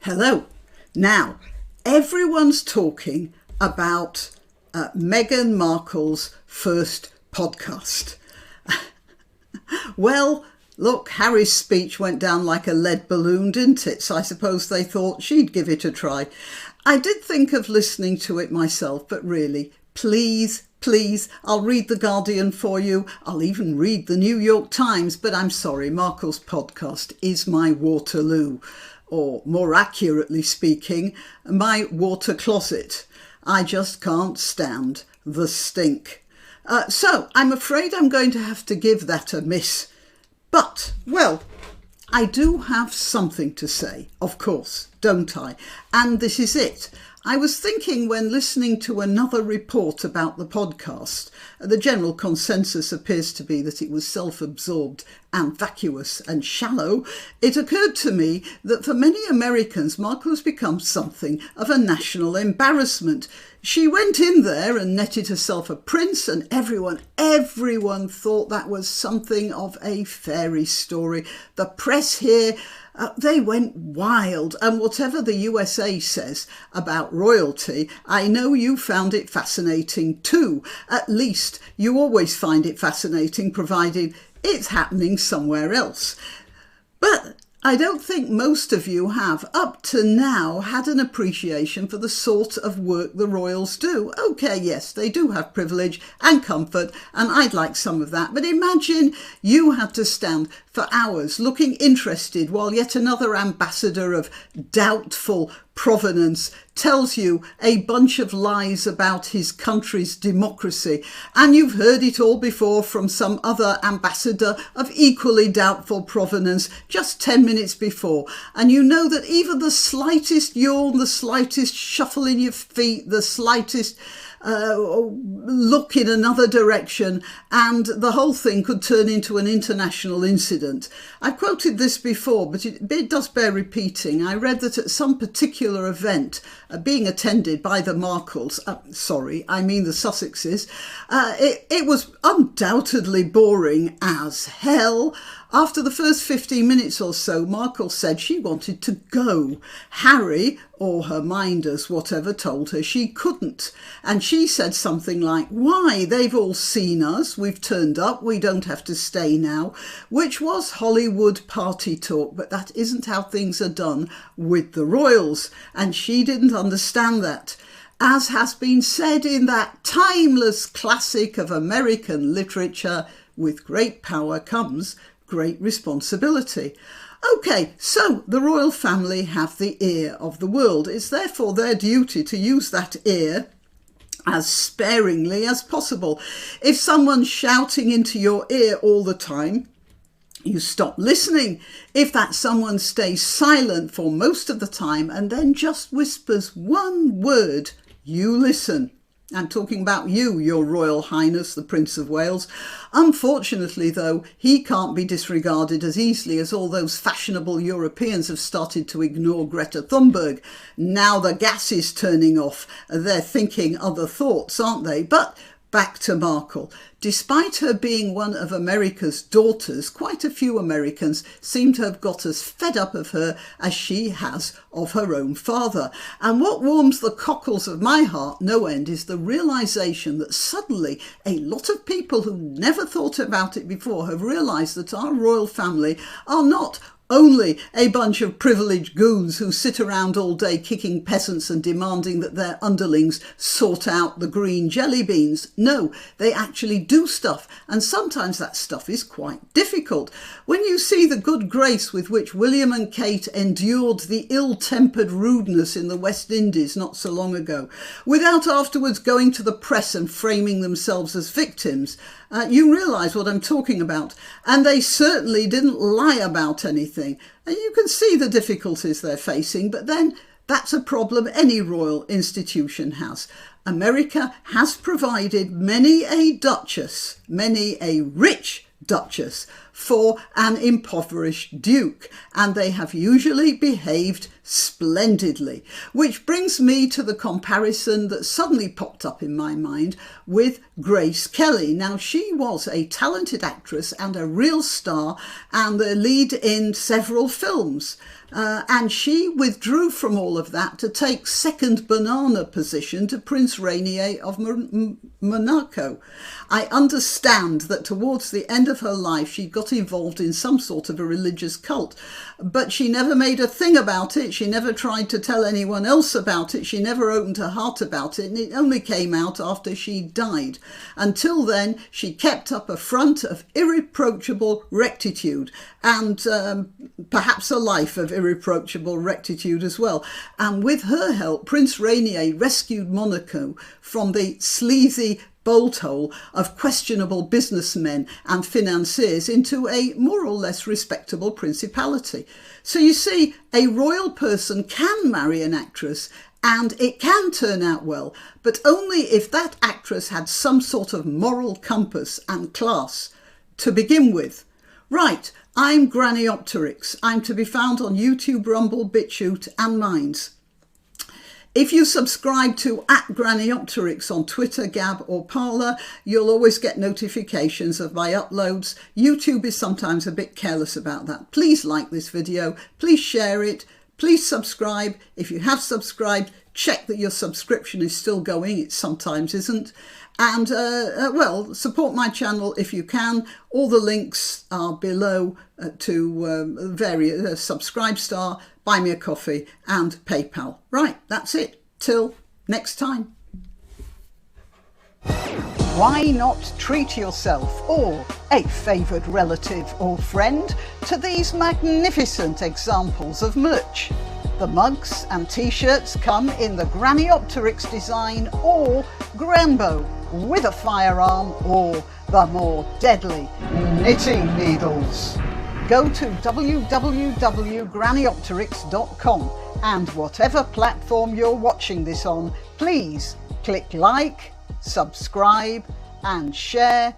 Hello. Now, everyone's talking about Meghan Markle's first podcast. Well, look, Harry's speech went down like a lead balloon, didn't it? So I suppose they thought she'd give it a try. I did think of listening to it myself, but really, please, I'll read The Guardian for you. I'll even read the New York Times, but I'm sorry, Markle's podcast is my Waterloo. Or more accurately speaking, my water closet. I just can't stand the stink. So I'm afraid I'm going to have to give that a miss. But, well, I do have something to say, of course, don't I? And this is it. I was thinking when listening to another report about the podcast, the general consensus appears to be that it was self-absorbed and vacuous and shallow. It occurred to me that for many Americans, Markle has become something of a national embarrassment. She went in there and netted herself a prince, and everyone thought that was something of a fairy story. The press here, they went wild, and whatever the USA says about royalty, I know you found it fascinating too. At least you always find it fascinating, provided it's happening somewhere else. But I don't think most of you have, up to now, had an appreciation for the sort of work the royals do. Okay, yes, they do have privilege and comfort, and I'd like some of that. But imagine you had to stand for hours looking interested while yet another ambassador of doubtful provenance tells you a bunch of lies about his country's democracy, and you've heard it all before from some other ambassador of equally doubtful provenance just 10 minutes before, and you know that even the slightest yawn, the slightest shuffle in your feet, the slightest look in another direction, and the whole thing could turn into an international incident. I've quoted this before, but it does bear repeating. I read that at some particular event being attended by the Markles, the Sussexes, it was undoubtedly boring as hell. After the first 15 minutes or so, Markle said she wanted to go. Harry, or her minders, whatever, told her she couldn't. And she said something like, "Why, they've all seen us, we've turned up, we don't have to stay now," which was Hollywood party talk, but that isn't how things are done with the royals. And she didn't understand that. As has been said in that timeless classic of American literature, with great power comes great responsibility. Okay, so the royal family have the ear of the world. It's therefore their duty to use that ear as sparingly as possible. If someone's shouting into your ear all the time, you stop listening. If that someone stays silent for most of the time and then just whispers one word, you listen. I'm talking about you, Your Royal Highness, the Prince of Wales. Unfortunately, though, he can't be disregarded as easily as all those fashionable Europeans have started to ignore Greta Thunberg. Now the gas is turning off. They're thinking other thoughts, aren't they? But back to Markle. Despite her being one of America's daughters, quite a few Americans seem to have got as fed up of her as she has of her own father. And what warms the cockles of my heart no end is the realisation that suddenly a lot of people who never thought about it before have realised that our royal family are not only a bunch of privileged goons who sit around all day kicking peasants and demanding that their underlings sort out the green jelly beans. No, they actually do stuff, and sometimes that stuff is quite difficult. When you see the good grace with which William and Kate endured the ill-tempered rudeness in the West Indies not so long ago, without afterwards going to the press and framing themselves as victims, you realise what I'm talking about. And they certainly didn't lie about anything. And you can see the difficulties they're facing, but then that's a problem any royal institution has. America has provided many a duchess, many a rich duchess, for an impoverished duke, and they have usually behaved splendidly. Which brings me to the comparison that suddenly popped up in my mind with Grace Kelly. Now, she was a talented actress and a real star and the lead in several films. And she withdrew from all of that to take second banana position to Prince Rainier of Monaco. I understand that towards the end of her life she got involved in some sort of a religious cult, but she never made a thing about it. She never tried to tell anyone else about it. She never opened her heart about it, and it only came out after she died. Until then, she kept up a front of irreproachable rectitude and perhaps a life of irreproachable rectitude as well. And with her help, Prince Rainier rescued Monaco from the sleazy bolt hole of questionable businessmen and financiers into a more or less respectable principality. So you see, a royal person can marry an actress and it can turn out well, but only if that actress had some sort of moral compass and class to begin with. Right, I'm Granniopteryx. I'm to be found on YouTube, Rumble, BitChute and Minds. If you subscribe to @Granniopteryx on Twitter, Gab or Parler, you'll always get notifications of my uploads. YouTube is sometimes a bit careless about that. Please like this video, please share it, please subscribe. If you have subscribed, check that your subscription is still going. It sometimes isn't. And well, support my channel if you can. All the links are below to various Subscribestar, Buy Me a Coffee and PayPal. Right, that's it. Till next time. Why not treat yourself or a favoured relative or friend to these magnificent examples of merch? The mugs and t-shirts come in the Granniopteryx design or Granbo with a firearm or the more deadly knitting needles. Go to www.granniopteryx.com and whatever platform you're watching this on, please click like, subscribe and share.